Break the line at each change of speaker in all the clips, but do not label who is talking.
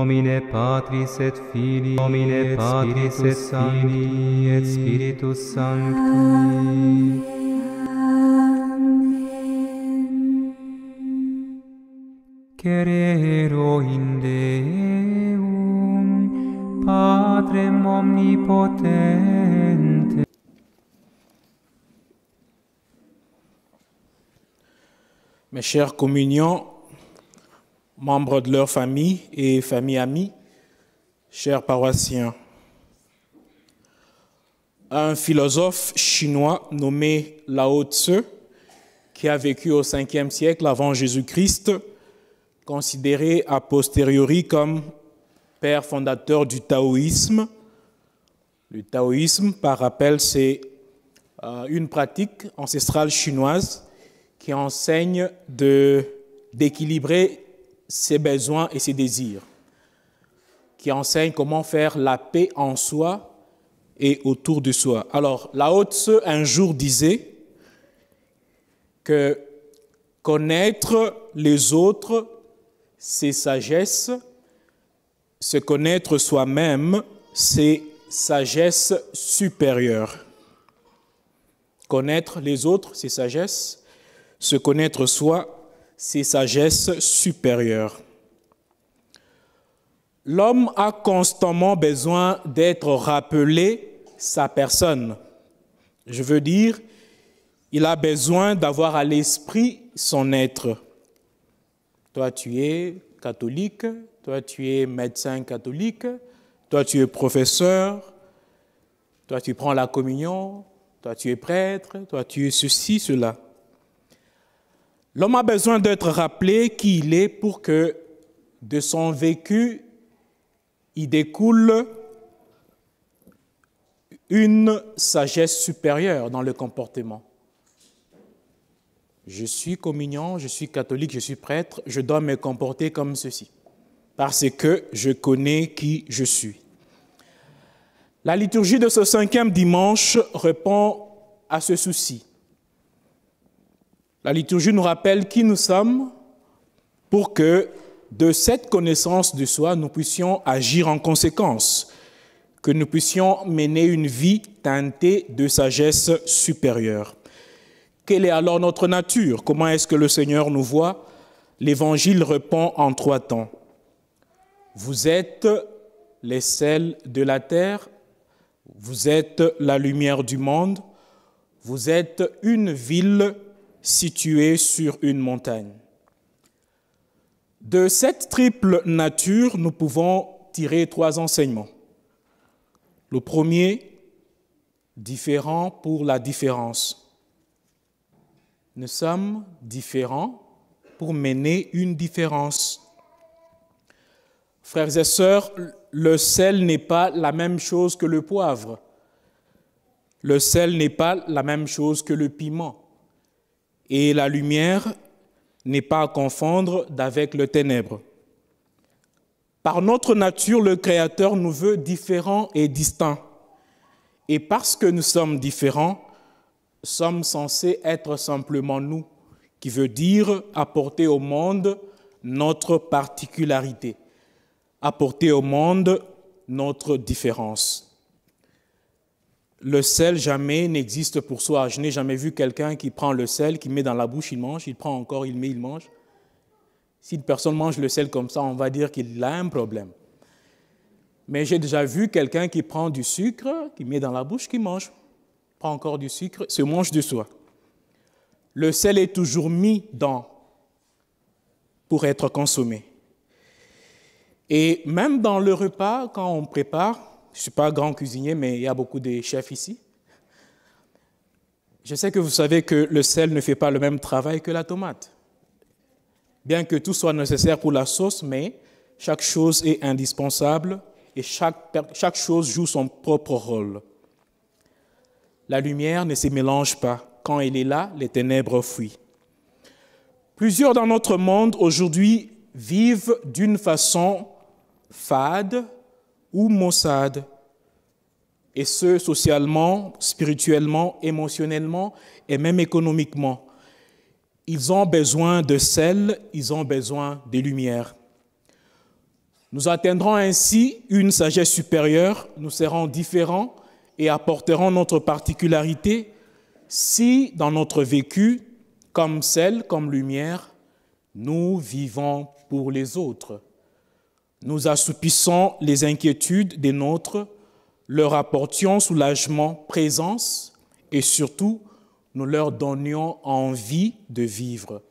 nomine Patris et Filii, nomine Patris et Filii et Spiritus Sancti. Cerero in Deum, Patrem omnipotente.
Mes chers communiants, membres de leur famille et familles amies, chers paroissiens, un philosophe chinois nommé Lao Tzu, qui a vécu au 5e siècle avant Jésus-Christ, considéré a posteriori comme père fondateur du taoïsme. Le taoïsme, par rappel, c'est une pratique ancestrale chinoise qui enseigne d'équilibrer ses besoins et ses désirs, qui enseigne comment faire la paix en soi et autour de soi. Alors, Lao Tzu, un jour, disait que connaître les autres, c'est sagesse, se connaître soi-même, c'est sagesse supérieure. Connaître les autres, c'est sagesse, se connaître soi, c'est sagesse supérieure. L'homme a constamment besoin d'être rappelé sa personne. Je veux dire, il a besoin d'avoir à l'esprit son être. Toi, tu es catholique, toi, tu es médecin catholique, toi, tu es professeur, toi, tu prends la communion, toi, tu es prêtre, toi, tu es ceci, cela. L'homme a besoin d'être rappelé qui il est pour que de son vécu, il découle une sagesse supérieure dans le comportement. Je suis communiant, je suis catholique, je suis prêtre, je dois me comporter comme ceci, parce que je connais qui je suis. La liturgie de ce 5e dimanche répond à ce souci. La liturgie nous rappelle qui nous sommes pour que de cette connaissance de soi, nous puissions agir en conséquence, que nous puissions mener une vie teintée de sagesse supérieure. Quelle est alors notre nature? Comment est-ce que le Seigneur nous voit? L'Évangile répond en 3 temps. Vous êtes les sels de la terre, vous êtes la lumière du monde, vous êtes une ville située sur une montagne. De cette triple nature, nous pouvons tirer 3 enseignements. Le premier, différent pour la différence. Nous sommes différents pour mener une différence. Frères et sœurs, le sel n'est pas la même chose que le poivre. Le sel n'est pas la même chose que le piment. Et la lumière n'est pas à confondre d'avec le ténèbre. Par notre nature, le Créateur nous veut différents et distincts. Et parce que nous sommes différents, sommes censés être simplement nous, qui veut dire apporter au monde notre particularité, apporter au monde notre différence. Le sel jamais n'existe pour soi. Je n'ai jamais vu quelqu'un qui prend le sel, qui met dans la bouche, il mange, il prend encore, il met, il mange. Si une personne mange le sel comme ça, on va dire qu'il a un problème. Mais j'ai déjà vu quelqu'un qui prend du sucre, qui met dans la bouche, qui mange. Prend encore du sucre, se mange de soi. Le sel est toujours mis dans pour être consommé. Et même dans le repas, quand on prépare, je ne suis pas grand cuisinier, mais il y a beaucoup de chefs ici. Je sais que vous savez que le sel ne fait pas le même travail que la tomate. Bien que tout soit nécessaire pour la sauce, mais chaque chose est indispensable et chaque chose joue son propre rôle. La lumière ne se mélange pas. Quand elle est là, les ténèbres fuient. Plusieurs dans notre monde aujourd'hui vivent d'une façon fade ou maussade, et ce, socialement, spirituellement, émotionnellement et même économiquement. Ils ont besoin de sel, ils ont besoin de lumière. Nous atteindrons ainsi une sagesse supérieure, nous serons différents et apporterons notre particularité si, dans notre vécu, comme sel, comme lumière, nous vivons pour les autres. Nous assoupissons les inquiétudes des nôtres, leur apportions soulagement, présence et surtout, nous leur donnions envie de vivre.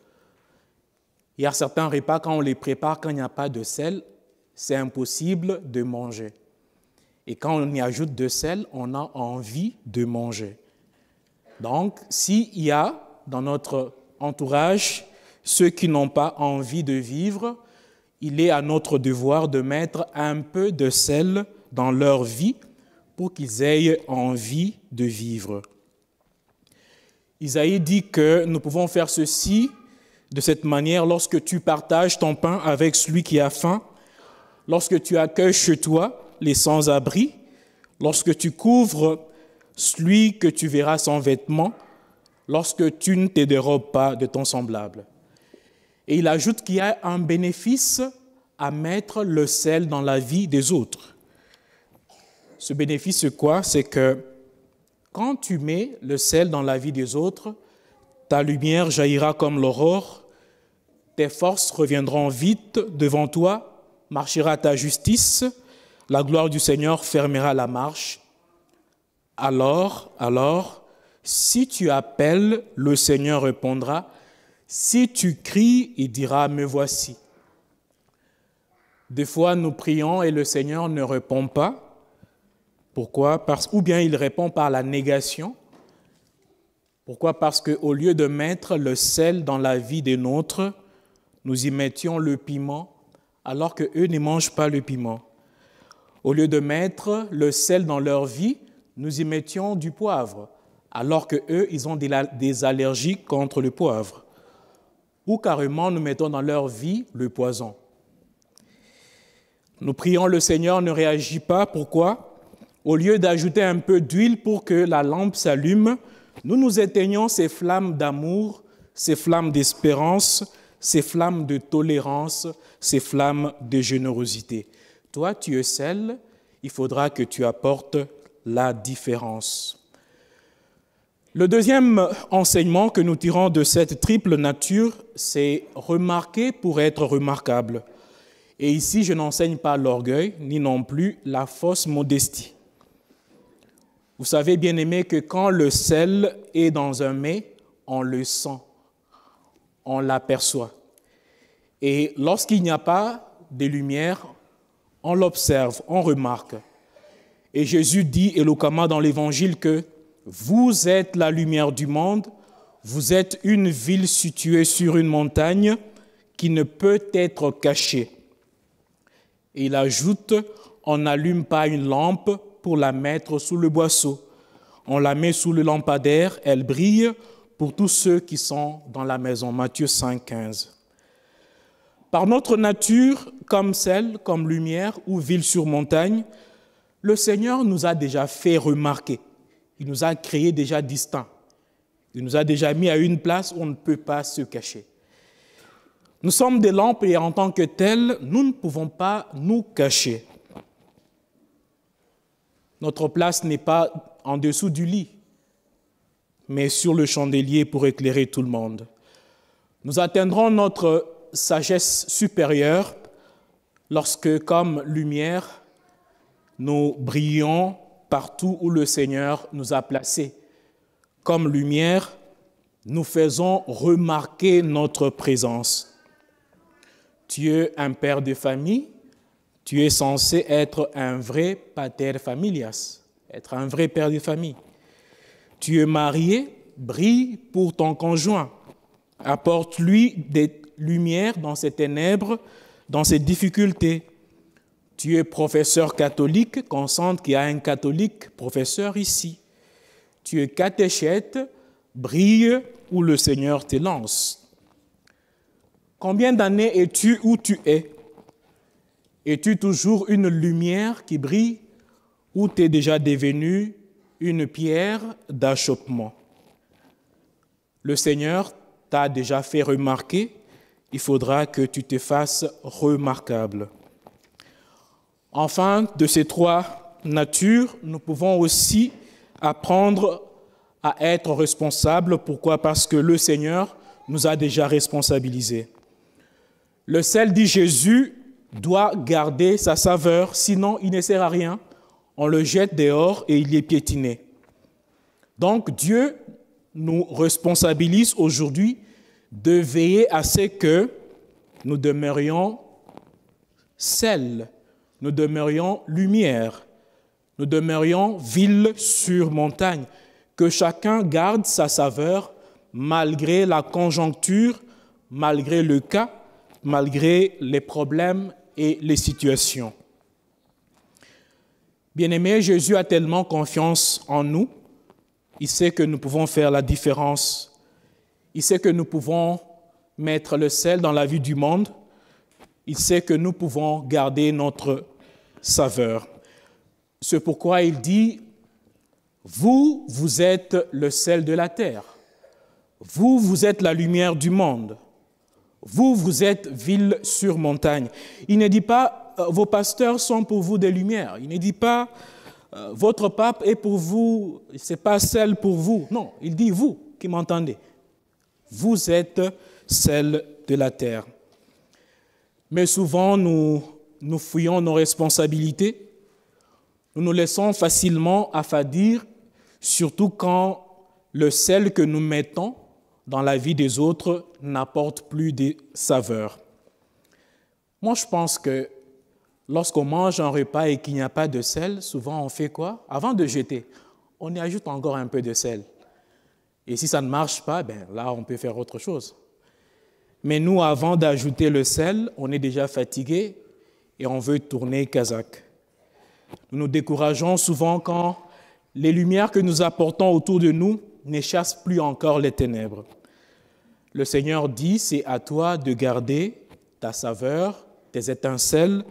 Il y a certains repas, quand on les prépare, quand il n'y a pas de sel, c'est impossible de manger. Et quand on y ajoute de sel, on a envie de manger. Donc, s'il y a dans notre entourage ceux qui n'ont pas envie de vivre, il est à notre devoir de mettre un peu de sel dans leur vie pour qu'ils aient envie de vivre. Isaïe dit que nous pouvons faire ceci de cette manière lorsque tu partages ton pain avec celui qui a faim, lorsque tu accueilles chez toi les sans-abri, lorsque tu couvres celui que tu verras sans vêtements, lorsque tu ne te dérobes pas de ton semblable. Et il ajoute qu'il y a un bénéfice à mettre le sel dans la vie des autres. Ce bénéfice, c'est quoi? C'est que quand tu mets le sel dans la vie des autres, ta lumière jaillira comme l'aurore, tes forces reviendront vite devant toi, marchera ta justice, la gloire du Seigneur fermera la marche. Alors, si tu appelles, le Seigneur répondra. Si tu cries, il dira, me voici. Des fois, nous prions et le Seigneur ne répond pas. Pourquoi? Ou bien il répond par la négation. Pourquoi? Parce qu'au lieu de mettre le sel dans la vie des nôtres, nous y mettions le piment, alors qu'eux ne mangent pas le piment. Au lieu de mettre le sel dans leur vie, nous y mettions du poivre, alors qu'eux, ils ont des allergies contre le poivre. Ou carrément, nous mettons dans leur vie le poison. Nous prions, le Seigneur ne réagit pas. Pourquoi? Au lieu d'ajouter un peu d'huile pour que la lampe s'allume, nous éteignons ces flammes d'amour, ces flammes d'espérance, ces flammes de tolérance, ces flammes de générosité. Toi, tu es sel, il faudra que tu apportes la différence. Le deuxième enseignement que nous tirons de cette triple nature, c'est remarquer pour être remarquable. Et ici, je n'enseigne pas l'orgueil, ni non plus la fausse modestie. Vous savez, bien-aimés, que quand le sel est dans un mets, on le sent, on l'aperçoit. Et lorsqu'il n'y a pas de lumière, on l'observe, on remarque. Et Jésus dit éloquemment dans l'Évangile que vous êtes la lumière du monde, vous êtes une ville située sur une montagne qui ne peut être cachée. Et il ajoute, on n'allume pas une lampe pour la mettre sous le boisseau. On la met sous le lampadaire, elle brille pour tous ceux qui sont dans la maison. Matthieu 5, 15. Par notre nature, comme sel, comme lumière ou ville sur montagne, le Seigneur nous a déjà fait remarquer. Il nous a créés déjà distincts. Il nous a déjà mis à une place où on ne peut pas se cacher. Nous sommes des lampes et en tant que tels, nous ne pouvons pas nous cacher. Notre place n'est pas en dessous du lit, mais sur le chandelier pour éclairer tout le monde. Nous atteindrons notre sagesse supérieure lorsque, comme lumière, nous brillons partout où le Seigneur nous a placés. Comme lumière, nous faisons remarquer notre présence. Tu es un père de famille, tu es censé être un vrai pater familias, être un vrai père de famille. Tu es marié, brille pour ton conjoint. Apporte-lui des lumières dans ses ténèbres, dans ses difficultés. Tu es professeur catholique, consente qu'il y a un catholique professeur ici. Tu es catéchète, brille où le Seigneur te lance. Combien d'années es-tu où tu es? Es-tu toujours une lumière qui brille ou tu es déjà devenu une pierre d'achoppement? Le Seigneur t'a déjà fait remarquer, il faudra que tu te fasses remarquable. Enfin, de ces trois natures, nous pouvons aussi apprendre à être responsables. Pourquoi? Parce que le Seigneur nous a déjà responsabilisés. Le sel, dit Jésus, doit garder sa saveur, sinon il ne sert à rien. On le jette dehors et il est piétiné. Donc Dieu nous responsabilise aujourd'hui de veiller à ce que nous demeurions sel, nous demeurions lumière, nous demeurions ville sur montagne, que chacun garde sa saveur malgré la conjoncture, malgré le cas, malgré les problèmes et les situations. Bien-aimé, Jésus a tellement confiance en nous, il sait que nous pouvons faire la différence, il sait que nous pouvons mettre le sel dans la vie du monde, il sait que nous pouvons garder notre saveur. C'est pourquoi il dit, vous, vous êtes le sel de la terre, vous, vous êtes la lumière du monde, vous, vous êtes ville sur montagne. Il ne dit pas, vos pasteurs sont pour vous des lumières. Il ne dit pas, votre pape est pour vous, ce n'est pas sel pour vous. Non, il dit, vous qui m'entendez, vous êtes sel de la terre. Mais souvent, nous fuyons nos responsabilités. Nous nous laissons facilement affadir, surtout quand le sel que nous mettons dans la vie des autres n'apporte plus de saveur. Moi, je pense que lorsqu'on mange un repas et qu'il n'y a pas de sel, souvent on fait quoi? Avant de jeter, on y ajoute encore un peu de sel. Et si ça ne marche pas, là, on peut faire autre chose. Mais nous, avant d'ajouter le sel, on est déjà fatigué et on veut tourner Kazakh. Nous nous décourageons souvent quand les lumières que nous apportons autour de nous ne chassent plus encore les ténèbres. Le Seigneur dit, c'est à toi de garder ta saveur, tes étincelles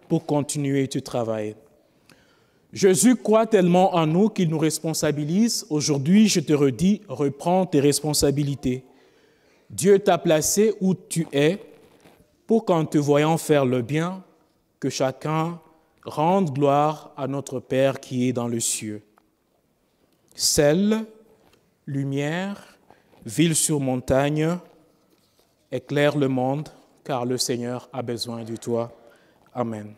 pour continuer tu travail. Jésus croit tellement en nous qu'il nous responsabilise. Aujourd'hui, je te redis, reprends tes responsabilités. Dieu t'a placé où tu es pour qu'en te voyant faire le bien, que chacun rende gloire à notre Père qui est dans les cieux. Sel, lumière, ville sur montagne, éclaire le monde, car le Seigneur a besoin de toi. Amen.